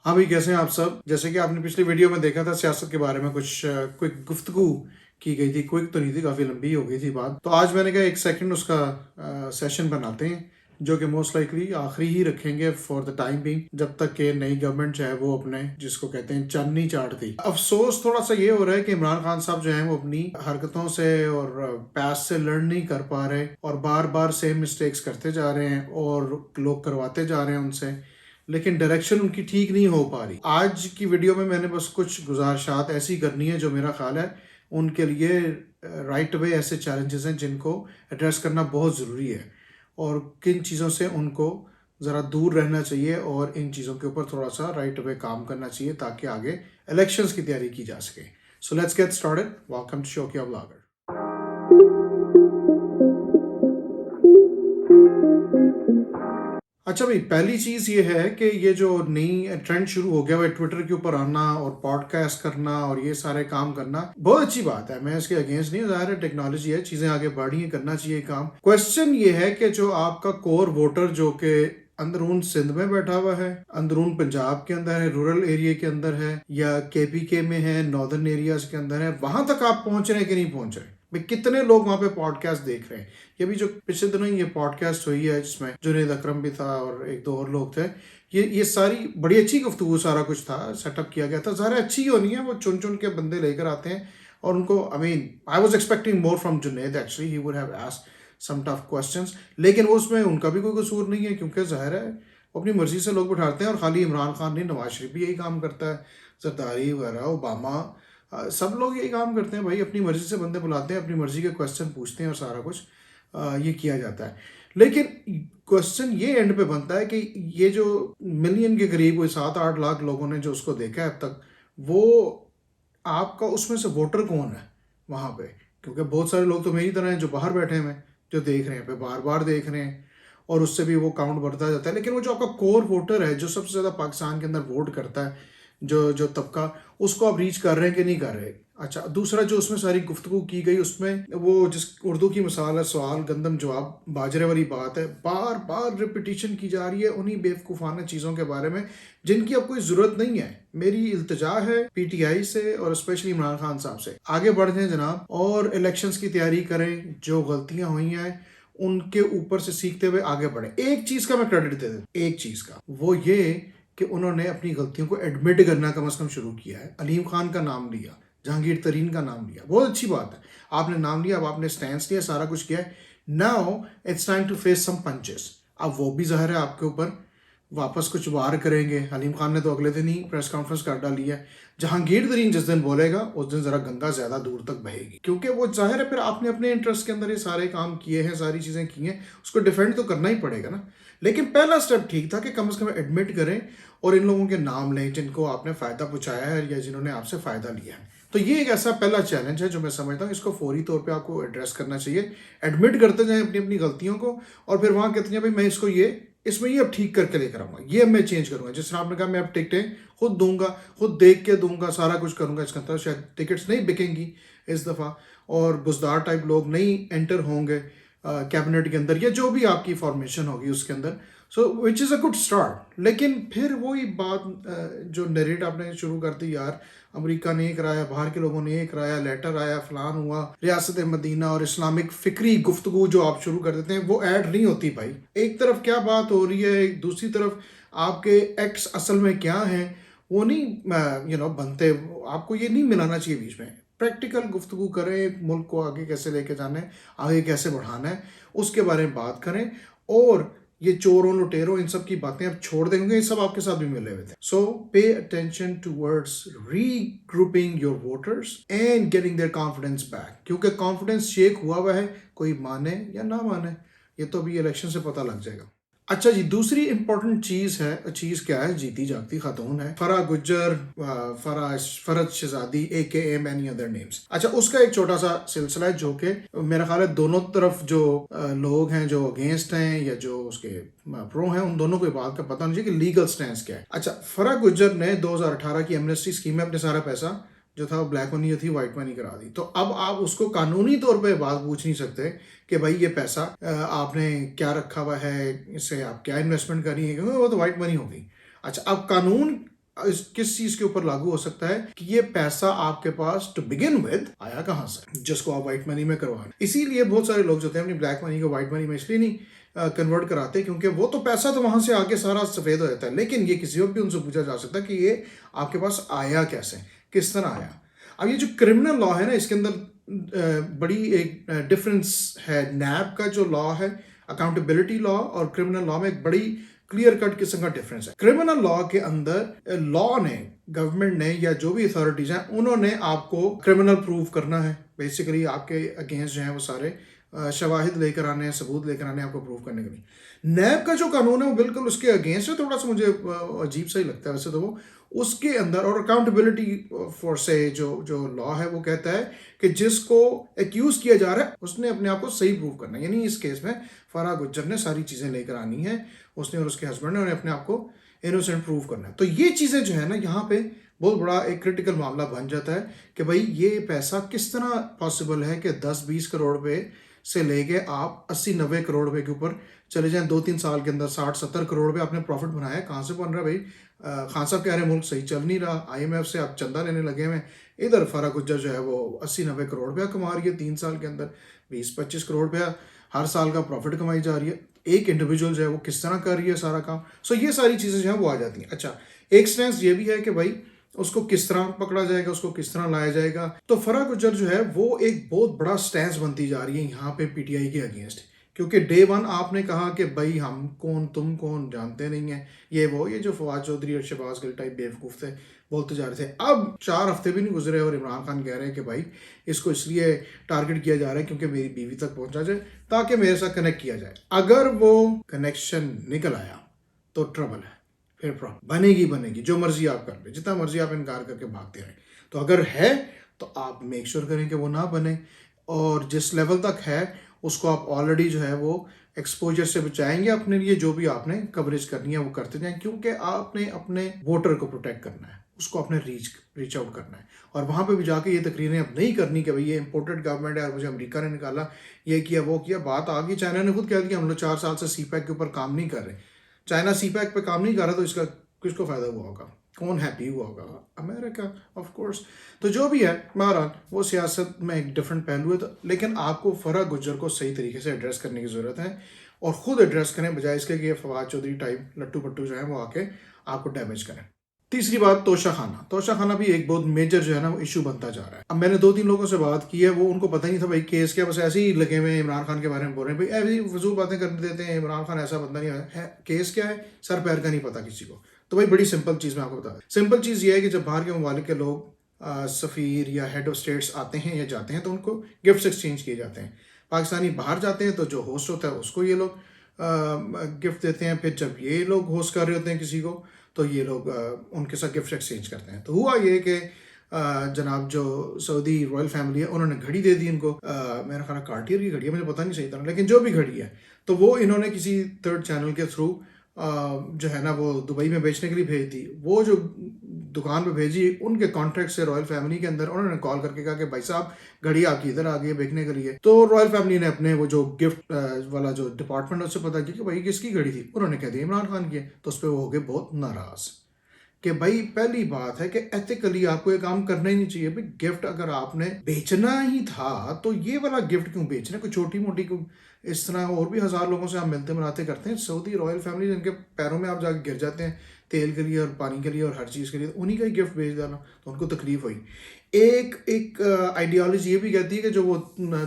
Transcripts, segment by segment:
हाँ भाई, कैसे हैं आप सब। जैसे कि आपने पिछली वीडियो में देखा था, सियासत के बारे में कुछ क्विक गुफ्तगू की गई थी। क्विक तो नहीं थी, काफ़ी लंबी हो गई थी बात। तो आज मैंने कहा एक सेकंड उसका सेशन बनाते हैं, जो कि मोस्ट लाइकली आखिरी ही रखेंगे फॉर द टाइम बिंग, जब तक कि नई गवर्नमेंट जो है वो अपने जिसको कहते हैं चन नहीं चाटती। अफसोस थोड़ा सा ये हो रहा है कि इमरान खान साहब जो है वो अपनी हरकतों से और पास्ट से लर्न नहीं कर पा रहे और बार बार सेम मिस्टेक्स करते जा रहे हैं और लोग करवाते जा रहे हैं उनसे, लेकिन डायरेक्शन उनकी ठीक नहीं हो पा रही। आज की वीडियो में मैंने बस कुछ गुजारिशात ऐसी करनी है जो मेरा ख्याल है उनके लिए राइट वे ऐसे चैलेंजेस हैं जिनको एड्रेस करना बहुत ज़रूरी है, और किन चीज़ों से उनको ज़रा दूर रहना चाहिए और इन चीज़ों के ऊपर थोड़ा सा राइट वे काम करना चाहिए ताकि आगे इलेक्शंस की तैयारी की जा सके। So let's get started. Welcome to Shaukiya blogger. अच्छा भाई, पहली चीज़ ये है कि ये जो नई ट्रेंड शुरू हो गया है ट्विटर के ऊपर आना और पॉडकास्ट करना और ये सारे काम करना, बहुत अच्छी बात है। मैं इसके अगेंस्ट नहीं, ज़ाहिर है टेक्नोलॉजी है, चीज़ें आगे बढ़ी हैं, करना चाहिए काम। क्वेश्चन ये है कि जो आपका कोर वोटर जो कि अंदरून सिंध में बैठा हुआ है, अंदरून पंजाब के अंदर है, रूरल एरिया के अंदर है, या केपीके में है, नॉर्दर्न एरियाज के अंदर है, वहां तक आप पहुंच रहे हैं कि नहीं पहुंच रहे? भाई कितने लोग वहां पे पॉडकास्ट देख रहे हैं? ये भी जो पिछले दिनों ये पॉडकास्ट हुई है जिसमें जुनेद अकरम भी था और एक दो और लोग थे, ये सारी बड़ी अच्छी गुफ्तगू, सारा कुछ था, सेटअप किया गया था। ज़रा अच्छी होनी है, वो चुन चुन के बंदे लेकर आते हैं और उनको, I mean I was expecting more from Junaid, actually he would have asked some tough questions, लेकिन वो उसमें उनका भी कोई कसूर नहीं है क्योंकि ज़ाहिर है वो अपनी मर्जी से लोग बिठाते हैं। और खाली इमरान खान नहीं, नवाज शरीफ भी यही काम करता है, जरदारी वगैरह, ओबामा, सब लोग यही काम करते हैं भाई। अपनी मर्जी से बंदे बुलाते हैं, अपनी मर्जी के क्वेश्चन पूछते हैं और सारा कुछ ये किया जाता है। लेकिन क्वेश्चन ये एंड पे बनता है कि ये जो मिलियन के करीब कोई 7-8 लाख लोगों ने जो उसको देखा है अब तक, वो आपका उसमें से वोटर कौन है वहाँ पे? क्योंकि बहुत सारे लोग तो मेरी तरह हैं जो बाहर बैठे हुए हैं, जो देख रहे हैं, पे बार बार देख रहे हैं और उससे भी वो काउंट बढ़ता जाता है। लेकिन वो जो आपका कोर वोटर है, जो सबसे ज़्यादा पाकिस्तान के अंदर वोट करता है, जो जो तबका, उसको आप रीच कर रहे हैं कि नहीं कर रहे? अच्छा, दूसरा जो उसमें सारी गुफ्तगू की गई उसमें वो जिस उर्दू की मिसाल है, सवाल गंदम जवाब बाजरे वाली बात है, बार बार रिपीटिशन की जा रही है उन्हीं बेवकूफ़ाना चीज़ों के बारे में जिनकी अब कोई ज़रूरत नहीं है। मेरी इल्तिजा है पीटीआई से और स्पेशली इमरान खान साहब से, आगे बढ़ जाएं जनाब और इलेक्शंस की तैयारी करें। जो गलतियां हुई हैं उनके ऊपर से सीखते हुए आगे बढ़े। एक चीज़ का मैं क्रेडिट दे देता, एक चीज़ का, वो ये कि उन्होंने अपनी गलतियों को एडमिट करना कम से कम शुरू किया है। अलीम खान का नाम लिया, जहांगीर तरीन का नाम लिया, बहुत अच्छी बात है। आपने नाम लिया, अब आपने स्टैंड लिया, सारा कुछ किया है। Now it's time to face some punches. अब वो भी ज़ाहिर है आपके ऊपर वापस कुछ वार करेंगे। हलीम खान ने तो अगले दिन ही प्रेस कॉन्फ्रेंस कर डाली है। जहांगीर तरीन जिस दिन बोलेगा उस दिन ज़रा गंगा ज़्यादा दूर तक बहेगी, क्योंकि वो ज़ाहिर है फिर आपने अपने इंटरेस्ट के अंदर ये सारे काम किए हैं, सारी चीज़ें की हैं, उसको डिफेंड तो करना ही पड़ेगा ना। लेकिन पहला स्टेप ठीक था कि कम से कम एडमिट करें और इन लोगों के नाम लें जिनको आपने फ़ायदा पहुँचाया है या जिन्होंने आपसे फ़ायदा लिया है। तो ये एक ऐसा पहला चैलेंज है जो मैं समझता हूँ इसको फौरी तौर पे आपको एड्रेस करना चाहिए। एडमिट करते जाएं अपनी अपनी गलतियों को, और फिर वहाँ कहते हैं भाई मैं इसको ये इसमें ये अब ठीक करके लेकर आऊँगा, ये अब मैं चेंज करूँगा। जिस तरह आपने कहा मैं अब टिकटें खुद दूंगा, खुद देख के दूंगा, सारा कुछ करूँगा। इसका मतलब शायद टिकट्स नहीं बिकेंगी इस दफ़ा और बुजदार टाइप लोग नहीं एंटर होंगे कैबिनेट के अंदर, या जो भी आपकी फॉर्मेशन होगी उसके अंदर। So which is a good start. लेकिन फिर वही बात जो नरेट आपने शुरू कर दी, यार अमेरिका ने ये कराया, बाहर के लोगों ने ये कराया, लेटर आया, फलान हुआ, रियासत मदीना और इस्लामिक फिक्री गुफ्तगू जो आप शुरू कर देते हैं वो ऐड नहीं होती भाई। एक तरफ क्या बात हो रही है, दूसरी तरफ आपके एक्ट्स असल में क्या हैं वो नहीं बनते। आपको ये नहीं मिलाना चाहिए बीच में। प्रैक्टिकल गुफ्तगू करें, मुल्क को आगे कैसे लेके जाना है, आगे कैसे बढ़ाना है, उसके बारे में बात करें। और ये चोरों लुटेरों इन सब की बातें अब छोड़ देंगे, ये सब आपके साथ भी मिले हुए थे। So pay attention towards regrouping your voters and getting their confidence back, क्योंकि कॉन्फिडेंस शेक हुआ है, कोई माने या ना माने ये तो अभी इलेक्शन से पता लग जाएगा। अच्छा जी, दूसरी इंपॉर्टेंट चीज़ क्या है? जीती जागती खातून है फरा गुज्जर, फरज शहजादी AKA मैनी अदर नेम्स। अच्छा, उसका एक छोटा सा सिलसिला है जो कि मेरा ख्याल है दोनों तरफ जो लोग हैं जो अगेंस्ट हैं या जो उसके प्रो हैं, उन दोनों को बात का पता नहीं चाहिए कि लीगल स्टैंड क्या है। अच्छा, फरा गुज्जर ने 2018 की एमनेस्टी स्कीम में अपने सारा पैसा जो था वो ब्लैक मनी जो थी वाइट मनी करा दी। तो अब आप उसको कानूनी तौर पे बात पूछ नहीं सकते कि भाई ये पैसा आपने क्या रखा हुआ है, इससे आप क्या इन्वेस्टमेंट करी है, क्योंकि वो तो वाइट मनी हो गई। अच्छा, अब कानून किस चीज के ऊपर लागू हो सकता है कि ये पैसा आपके पास टू बिगिन विद आया कहां से, जिसको आप व्हाइट मनी में करवा रहे हैं। इसीलिए बहुत सारे लोग जो होते हैं अपनी ब्लैक मनी को व्हाइट मनी में इसलिए नहीं कन्वर्ट कराते, क्योंकि वो तो पैसा तो वहां से आके सारा सफेद हो जाता है, लेकिन ये किसी वक्त भी उनसे पूछा जा सकता है कि ये आपके पास आया कैसे, किस तरह आया। अब ये जो क्रिमिनल लॉ है ना, इसके अंदर बड़ी एक डिफरेंस है। नैब का जो लॉ है, अकाउंटेबिलिटी लॉ, और क्रिमिनल लॉ में एक बड़ी क्लियर कट किस्म का डिफरेंस है। क्रिमिनल लॉ के अंदर लॉ ने, गवर्नमेंट ने या जो भी अथॉरिटीज हैं, उन्होंने आपको क्रिमिनल प्रूव करना है। बेसिकली आपके अगेंस्ट जो है वो सारे शवाहिद लेकर आने हैं, सबूत लेकर आने हैं आपको प्रूव करने के लिए। नैब का जो कानून है वो बिल्कुल उसके अगेंस्ट है, थोड़ा सा मुझे अजीब सा ही लगता है वैसे तो वो उसके अंदर। और अकाउंटेबिलिटी फॉर से जो जो लॉ है वो कहता है कि जिसको एक्यूज किया जा रहा है उसने अपने आप को सही प्रूव करना है। यानी इस केस में फराह गुज्जर ने सारी चीजें लेकर आनी है, उसने और उसके हस्बैंड ने, उन्हें अपने आप को इनोसेंट प्रूव करना है। तो ये चीजें जो है ना, यहाँ पे बहुत बड़ा एक क्रिटिकल मामला बन जाता है कि भाई ये पैसा किस तरह पॉसिबल है कि 10-20 करोड़ रुपए से लेके आप 80-90 करोड़ रुपए के ऊपर चले जाएं। 2-3 साल के अंदर 60-70 करोड़ रुपए आपने प्रॉफिट बनाया। कहाँ से बन रहा है भाई? खान साहब कह रहे हैं मुल्क सही चल नहीं रहा, IMF से आप चंदा लेने लगे हुए। इधर फराह गुज्जर जो है वो 80-90 करोड़ रुपया कमा रही है 3 साल के अंदर, 20-25 करोड़ रुपया हर साल का प्रॉफिट कमाई जा रही है। एक इंडिविजुअल जो है वो किस तरह कर रही है सारा काम। सो ये सारी चीज़ें जो है वो आ जाती हैं। अच्छा, एक स्टैंस ये भी है कि भाई उसको किस तरह पकड़ा जाएगा, उसको किस तरह लाया जाएगा। तो फराह गुज्जर जो है वो एक बहुत बड़ा स्टैंस बनती जा रही है यहाँ पे PTI के अगेंस्ट, क्योंकि डे वन आपने कहा कि भाई हम कौन तुम कौन जानते नहीं है, ये जो फवाद चौधरी और शहबाज गिल टाइप बेवकूफ़ थे बोलते जा रहे थे। अब 4 हफ्ते भी नहीं गुजरे और इमरान खान कह रहे हैं कि भाई इसको इसलिए टारगेट किया जा रहा है क्योंकि मेरी बीवी तक पहुंचा जाए, ताकि मेरे साथ कनेक्ट किया जाए। अगर वो कनेक्शन निकल आया तो ट्रबल है, फिर प्रॉब्लम बनेगी। जो मर्जी आप कर ले, जितना मर्जी आप इनकार करके भागते रहें। तो अगर है तो आप मेक श्योर करें कि वो ना बने, और जिस लेवल तक है उसको आप ऑलरेडी जो है वो एक्सपोजर से बचाएंगे अपने लिए। जो भी आपने कवरेज करनी है वो करते जाएं, क्योंकि आपने अपने वोटर को प्रोटेक्ट करना है, उसको अपने रीच आउट करना है। और वहां पे भी जाके ये तकरीरें अब नहीं करनी कि भाई ये इंपोर्टेड गवर्नमेंट है और मुझे अमेरिका ने निकाला, ये किया वो किया। बात आ गई, चाइना ने खुद कह दिया हम लोग 4 साल से CPEC के ऊपर काम नहीं कर रहे। चाइना CPEC पे काम नहीं कर रहा तो इसका किसको फायदा हुआ होगा? कौन हैप्पी हुआ होगा? America, of course. तो जो भी है, बहरहाल वो सियासत में एक डिफरेंट पहलू है। तो लेकिन आपको फराह गुज्जर को सही तरीके से एड्रेस करने की ज़रूरत है, और ख़ुद एड्रेस करें, बजाय इसके कि फवाद चौधरी टाइप लट्टू पट्टू जो है वो आके आपको डैमेज करें। तीसरी बात, तोशा खाना भी एक बहुत मेजर जो है ना वो इशू बनता जा रहा है। अब मैंने 2-3 लोगों से बात की है, वो उनको पता ही नहीं था भाई केस क्या, बस ऐसे ही लगे हुए इमरान खान के बारे में बोल रहे हैं, भाई ऐसी फजूल बातें करने देते हैं, इमरान खान ऐसा बंदा नहीं है। केस क्या है, सर पैर का नहीं पता किसी को। तो भाई बड़ी सिंपल चीज़ मैं आपको बता दूं। सिंपल चीज़ ये है कि जब बाहर के ममालिक के लोग सफ़ीर या हेड ऑफ स्टेट्स आते हैं या जाते हैं तो उनको गिफ्ट्स एक्सचेंज किए जाते हैं। पाकिस्तानी बाहर जाते हैं तो जो होस्ट होता है उसको ये लोग गिफ्ट देते हैं। फिर जब ये लोग होस्ट कर रहे होते हैं किसी को तो ये लोग उनके साथ गिफ्ट एक्सचेंज करते हैं। तो हुआ ये कि जनाब जो सऊदी रॉयल फैमिली है उन्होंने घड़ी दे दी इनको, मेरा ख्याल कार्टियर की घड़ी है, मुझे पता नहीं सही तरह, लेकिन जो भी घड़ी है तो वो इन्होंने किसी थर्ड चैनल के थ्रू जो है ना वो दुबई में बेचने के लिए भेज दी। वो जो दुकान पे भेजी उनके कॉन्ट्रैक्ट से रॉयल फैमिली के अंदर उन्होंने कॉल करके कहा कि भाई साहब घड़ी आपकी इधर आ गई है बेचने के लिए। तो रॉयल फैमिली ने अपने वो जो गिफ्ट वाला जो डिपार्टमेंट उससे पता किया कि भाई किसकी घड़ी थी, उन्होंने कह दिया इमरान खान की है। तो उस पर वो हो गए बहुत नाराज कि भाई पहली बात है कि एथिकली आपको ये काम करना ही नहीं चाहिए। भाई गिफ्ट अगर आपने बेचना ही था तो ये वाला गिफ्ट क्यों बेचना, कोई छोटी मोटी को इस तरह और भी 1000 लोगों से आप मिलते मिलाते करते हैं। सऊदी रॉयल फैमिली जिनके पैरों में आप जाके गिर जाते हैं तेल के लिए और पानी के लिए और हर चीज़ के लिए, उन्हीं का ही गिफ्ट बेच देना, तो उनको तकलीफ हुई। एक आइडियोलॉजी ये भी कहती है कि जो वो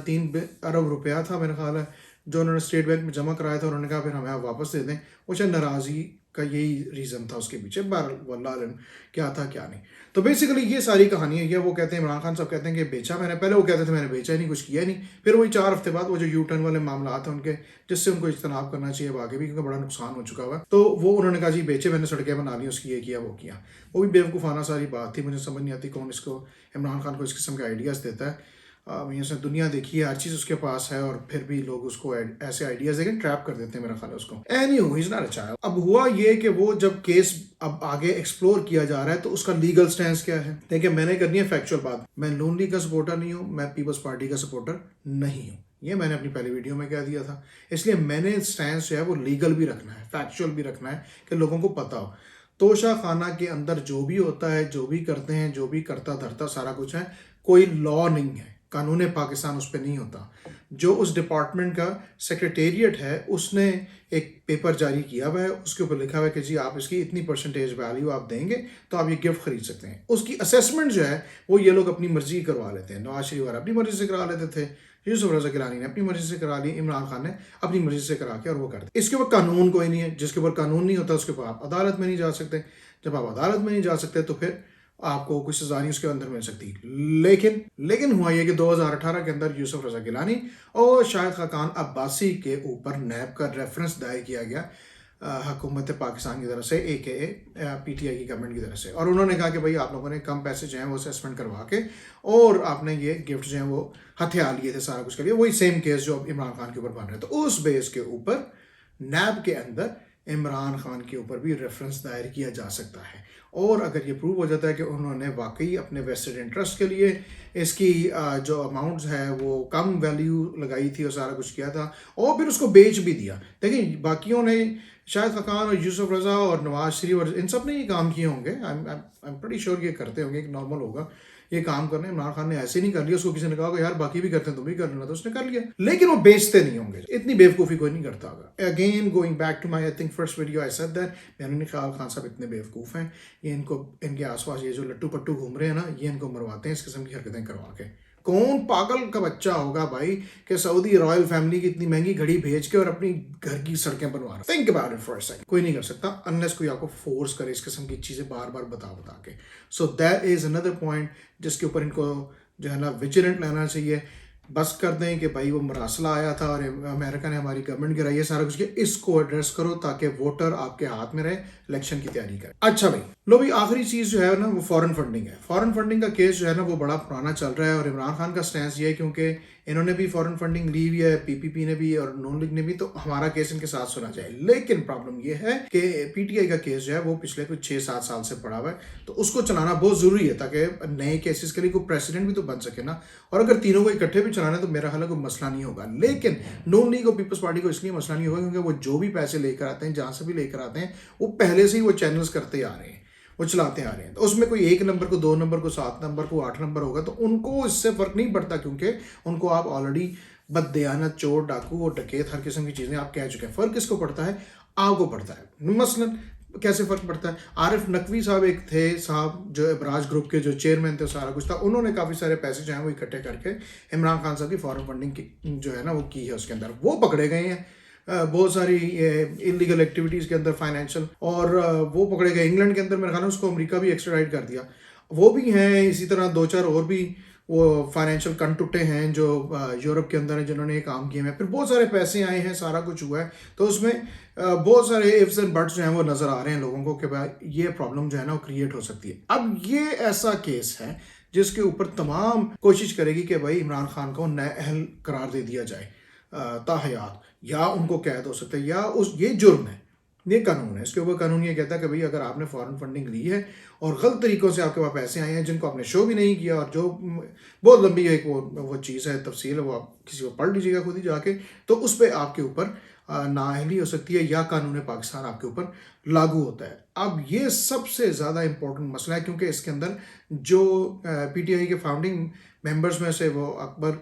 3 अरब रुपया था मेरा ख्याल है जो उन्होंने स्टेट बैंक में जमा कराया था, उन्होंने कहा फिर हमें आप वापस दे दें, वो शायद नाराज़गी का यही रीज़न था उसके पीछे। वल्लाह आलम क्या था क्या नहीं। तो बेसिकली ये सारी कहानी है। वो कहते हैं इमरान खान साहब कहते हैं कि बेचा मैंने, पहले वो कहते थे मैंने बेचा ही नहीं, कुछ किया ही नहीं। फिर वही 4 हफ्ते बाद वो जो यू टर्न वाले मामला थे उनके, जिससे उनको इज्तनाब करना चाहिए आगे भी क्योंकि बड़ा नुकसान हो चुका हुआ, तो वो उन्होंने कहा जी बेचे मैंने, सड़कें बना ली, उसकी ये किया वो किया। वो भी बेवकूफ़ाना सारी बात थी, मुझे समझ नहीं आती कौन इसको इमरान खान को इस किस्म के आइडियाज़ देता है। उसने दुनिया देखी है, हर चीज़ उसके पास है, और फिर भी लोग उसको ऐसे आइडियाज देकर ट्रैप कर देते हैं मेरा ख्याल है उसको। Anyhow, he is not a child. अब हुआ ये कि वो जब केस अब आगे एक्सप्लोर किया जा रहा है तो उसका लीगल स्टैंस क्या है। देखिए मैंने करनी है फैक्चुअल बात, मैं नून लीग का सपोर्टर नहीं हूँ, मैं पीपल्स पार्टी का सपोर्टर नहीं हूँ, ये मैंने अपनी पहली वीडियो में कह दिया था। इसलिए मैंने स्टैंस जो है वो लीगल भी रखना है, फैक्चुअल भी रखना है कि लोगों को पता हो। तोशा खाना के अंदर जो भी होता है, जो भी करते हैं, जो भी करता धरता सारा कुछ है, कोई लॉ नहीं है, कानून पाकिस्तान उस पर नहीं होता। जो उस डिपार्टमेंट का सेक्रेटेरिएट है उसने एक पेपर जारी किया हुआ है, उसके ऊपर लिखा हुआ है कि जी आप इसकी इतनी परसेंटेज वैल्यू आप देंगे तो आप ये गिफ्ट खरीद सकते हैं। उसकी असेसमेंट जो है वो ये लोग अपनी मर्जी करवा लेते हैं। नवाज शरीफ अपनी मर्जी से करा लेते थे, यूसुफ रजा गिलानी ने अपनी मर्जी से करा ली, इमरान खान ने अपनी मर्जी से करा के और वो करते। इसके ऊपर कानून कोई नहीं है, जिसके ऊपर कानून नहीं होता उसके ऊपर आप अदालत में नहीं जा सकते। जब आप अदालत में नहीं जा सकते तो फिर आपको कुछ सजा नहीं उसके अंदर मिल सकती। लेकिन हुआ ये कि 2018 के अंदर यूसुफ रजा गिलानी और शाहिद खाकान अब्बासी के ऊपर नैब का रेफरेंस दायर किया गया हुकूमत पाकिस्तान की तरफ से, पीटीआई की गवर्नमेंट की तरफ से। और उन्होंने कहा कि भाई आप लोगों ने कम पैसे जो हैं वो असेसमेंट करवा के और आपने ये गिफ्ट जो हैं वो हथियार लिए थे सारा कुछ के लिए, वही सेम केस जो अब इमरान खान के ऊपर बन रहे हैं। तो उस बेस के ऊपर नैब के अंदर इमरान खान के ऊपर भी रेफरेंस दायर किया जा सकता है। और अगर ये प्रूव हो जाता है कि उन्होंने वाकई अपने वेस्टेड इंटरेस्ट के लिए इसकी जो अमाउंट्स है वो कम वैल्यू लगाई थी और सारा कुछ किया था और फिर उसको बेच भी दिया। देखिए बाकियों ने, शाहिद खाकान और यूसुफ रजा और नवाज शरीफ और इन सब ने ये काम किए होंगे, आई एम प्रीटी श्योर ये करते होंगे, एक नॉर्मल होगा ये काम करने। इमरान खान ने ऐसे नहीं कर लिया, उसको किसी ने कहा यार बाकी भी करते हैं तुम भी कर लेना, तो उसने कर लिया। लेकिन वो बेचते नहीं होंगे, इतनी बेवकूफ़ी कोई नहीं करता होगा। Again going back to my I think first video I said that, मैंने नहीं ख्याल खान साहब इतने बेवकूफ़ हैं, ये इनको इनके आसपास ये जो लट्टू पट्टू घूम रहे हैं ना, ये इनको मरवाते हैं इस किस्म की हरकतें करवा के। कौन पागल का बच्चा होगा भाई कि सऊदी रॉयल फैमिली की इतनी महंगी घड़ी भेज के और अपनी घर की सड़कें बनवा रहा। Think about it for a second. कोई नहीं कर सकता अनलेस कोई आपको फोर्स करे इस किस्म की चीज़ें बार बार बता के। So that is another point जिसके ऊपर इनको जो है ना विजिलेंट रहना चाहिए। बस कर दें कि भाई वो मरासला आया था और अमेरिका ने हमारी गवर्नमेंट गिराई है, सारा कुछ किया, इसको एड्रेस करो ताकि वोटर आपके हाथ में रहे, इलेक्शन की तैयारी करें। अच्छा भाई लो भाई, आखिरी चीज़ जो है ना वो फॉरेन फंडिंग है। फॉरेन फंडिंग का केस जो है ना वो बड़ा पुराना चल रहा है और इमरान खान का स्टैंस ये है क्योंकि इन्होंने भी फॉरेन फंडिंग ली हुई है, पीपीपी ने भी और नून लीग ने भी, तो हमारा केस इनके साथ सुना जाए। लेकिन प्रॉब्लम ये है कि पीटीआई का केस जो है वो पिछले कुछ 6-7 साल से पड़ा हुआ है, तो उसको चलाना बहुत ज़रूरी है ताकि नए केसेस के लिए कोई प्रेसिडेंट भी तो बन सके ना। और अगर तीनों को इकट्ठे भी चलाना है तो मेरा ख्याल है कोई मसला नहीं होगा। लेकिन नून लीग और पीपल्स पार्टी को इसलिए मसला नहीं होगा क्योंकि वो जो भी पैसे लेकर आते हैं, जहाँ से भी लेकर आते हैं, वो पहले से ही वो चैनल्स करते आ रहे हैं, वो चलाते आ रहे हैं। तो उसमें कोई 1 नंबर को, 2 नंबर को, 7 नंबर को, 8 नंबर होगा तो उनको इससे फर्क नहीं पड़ता क्योंकि उनको आप ऑलरेडी बददयानत, चोर, डाकू और डकैत हर किस्म की चीज़ें आप कह चुके हैं। फ़र्क किसको पड़ता है? आपको पड़ता है। मसलन कैसे फ़र्क पड़ता है? आरिफ नकवी साहब एक थे साहब जो इब्राज ग्रुप के जो चेयरमैन थे, सारा कुछ था, उन्होंने काफ़ी सारे पैसे जो हैं वो इकट्ठे करके इमरान खान साहब की फॉरेन फंडिंग की जो है ना वो की है, उसके अंदर वो पकड़े गए हैं। बहुत सारी इलीगल एक्टिविटीज़ के अंदर फाइनेंशियल, और वो पकड़े गए इंग्लैंड के अंदर। मेरे ख्याल है उसको अमेरिका भी एक्स्ट्राडाइट कर दिया, वो भी हैं। इसी तरह 2-4 और भी वो फाइनेंशियल कंटुटे हैं जो यूरोप के अंदर हैं जिन्होंने ये काम किए हैं। फिर बहुत सारे पैसे आए हैं, सारा कुछ हुआ है, तो उसमें बहुत सारे इफ्स एंड बट्स जो हैं वो नज़र आ रहे हैं लोगों को कि भाई ये प्रॉब्लम जो है ना वो क्रिएट हो सकती है। अब ये ऐसा केस है जिसके ऊपर तमाम कोशिश करेगी कि भाई इमरान खान को नाअहल करार दे दिया जाए ताहयात, या उनको कैद हो सकता है, या उस ये जुर्म है, ये कानून है। इसके ऊपर कानून ये कहता है कि भाई अगर आपने फॉरेन फंडिंग ली है और गलत तरीक़ों से आपके पास पैसे आए हैं जिनको आपने शो भी नहीं किया, और जो बहुत लंबी एक वो चीज़ है, तफसील है, वो आप किसी को पढ़ लीजिएगा खुद ही जाके, तो उस पर आपके ऊपर नाअहली हो सकती है या कानून पाकिस्तान आपके ऊपर लागू होता है। अब ये सबसे ज़्यादा इम्पोर्टेंट मसला है क्योंकि इसके अंदर जो पीटीआई के फाउंडिंग मेंबर्स में से वो अकबर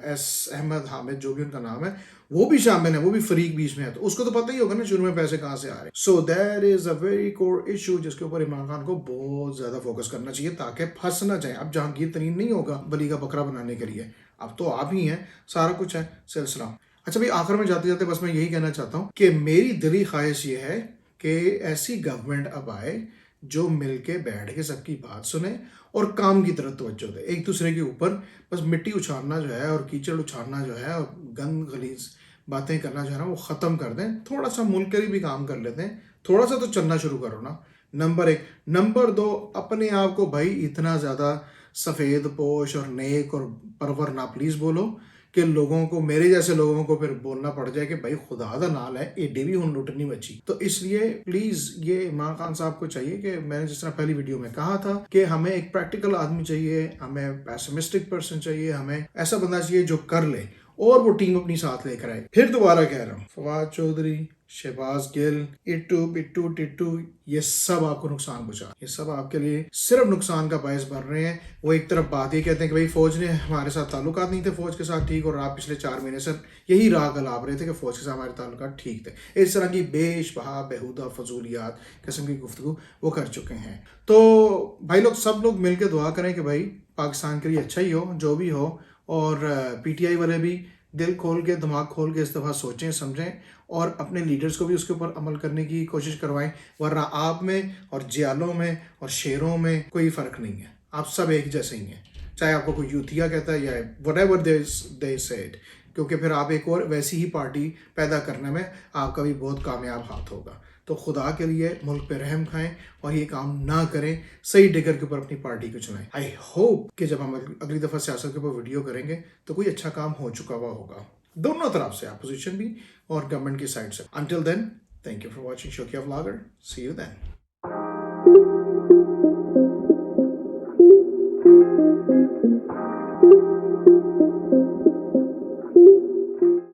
एस अहमद हामिद जो भी उनका नाम है वो भी शामिल है, वो भी फरीक बीच में है, तो उसको तो पता ही होगा ना शुरू में पैसे कहाँ से आ रहे हैं। So there is a very core issue जिसके ऊपर इमरान खान को बहुत ज़्यादा फोकस करना चाहिए ताकि फंस ना जाए। अब जहांगीर तरीन नहीं होगा बली का बकरा बनाने के लिए, अब तो आप ही हैं, सारा कुछ है सिलसिला। अच्छा भाई, आखिर में जाते जाते बस मैं यही कहना चाहता हूँ कि मेरी दिली ख्वाहिश ये है कि ऐसी गवर्नमेंट अब आए जो मिल के बैठ के सबकी बात सुने और काम की तरफ तवज्जो दे। एक दूसरे के ऊपर बस मिट्टी उछालना जो है और कीचड़ उछालना जो है और गंद गलीज बातें करना जो है ना वो ख़त्म कर दें। थोड़ा सा मुल्क के लिए भी काम कर लेते हैं, थोड़ा सा तो चलना शुरू करो ना। नंबर 1। नंबर 2, अपने आप को भाई इतना ज़्यादा सफ़ेद पोश और नेक और परवर ना प्लीज़ बोलो कि लोगों को, मेरे जैसे लोगों को फिर बोलना पड़ जाए कि भाई खुदा दा नाल है एडी भी हुन लुट नहीं बची। तो इसलिए प्लीज़ ये इमरान खान साहब को चाहिए कि मैंने जिस तरह पहली वीडियो में कहा था कि हमें एक प्रैक्टिकल आदमी चाहिए, हमें पैसिमिस्टिक पर्सन चाहिए, हमें ऐसा बंदा चाहिए जो कर ले और वो टीम अपनी साथ लेकर आए। फिर दोबारा कह रहा हूँ, फवाद चौधरी, शहबाज गिल, इट्टू बिट्टू टिट्टू, ये सब आपको नुकसान पहुंचा, ये सब आपके लिए सिर्फ नुकसान का बायस बन रहे हैं। वो एक तरफ बात ये कहते हैं कि भाई फौज ने हमारे साथ ताल्लुकात नहीं थे फौज के साथ ठीक, और आप पिछले 4 महीने से यही राह गलाब रहे थे कि फौज के साथ हमारे ताल्लुकात ठीक थे। इस तरह की बेशबहा बेहुदा फजूलियात किस्म की गुफ्तगू वो कर चुके हैं। तो भाई लोग, सब लोग मिलकर दुआ करें कि भाई पाकिस्तान के लिए अच्छा ही हो जो भी हो, और पीटीआई वाले भी दिल खोल के दिमाग खोल के इस दफ़ा सोचें समझें और अपने लीडर्स को भी उसके ऊपर अमल करने की कोशिश करवाएं। वरना आप में और जियालों में और शेरों में कोई फ़र्क नहीं है, आप सब एक जैसे ही हैं, चाहे आपको कोई यूथिया कहता है या व्हाटएवर दे सेड, क्योंकि फिर आप एक और वैसी ही पार्टी पैदा करने में आपका भी बहुत कामयाब हाथ होगा। तो खुदा के लिए मुल्क पे रहम खाएं और ये काम ना करें, सही डिगर के ऊपर अपनी पार्टी को चुनाएं। आई होप कि जब हम अगली दफ़ा सियासत के ऊपर वीडियो करेंगे तो कोई अच्छा काम हो चुका हुआ होगा, दोनों तरफ से, अपोजिशन भी और गवर्नमेंट की साइड से। Until then, thank you for watching Shaukiya vlogger, see you then.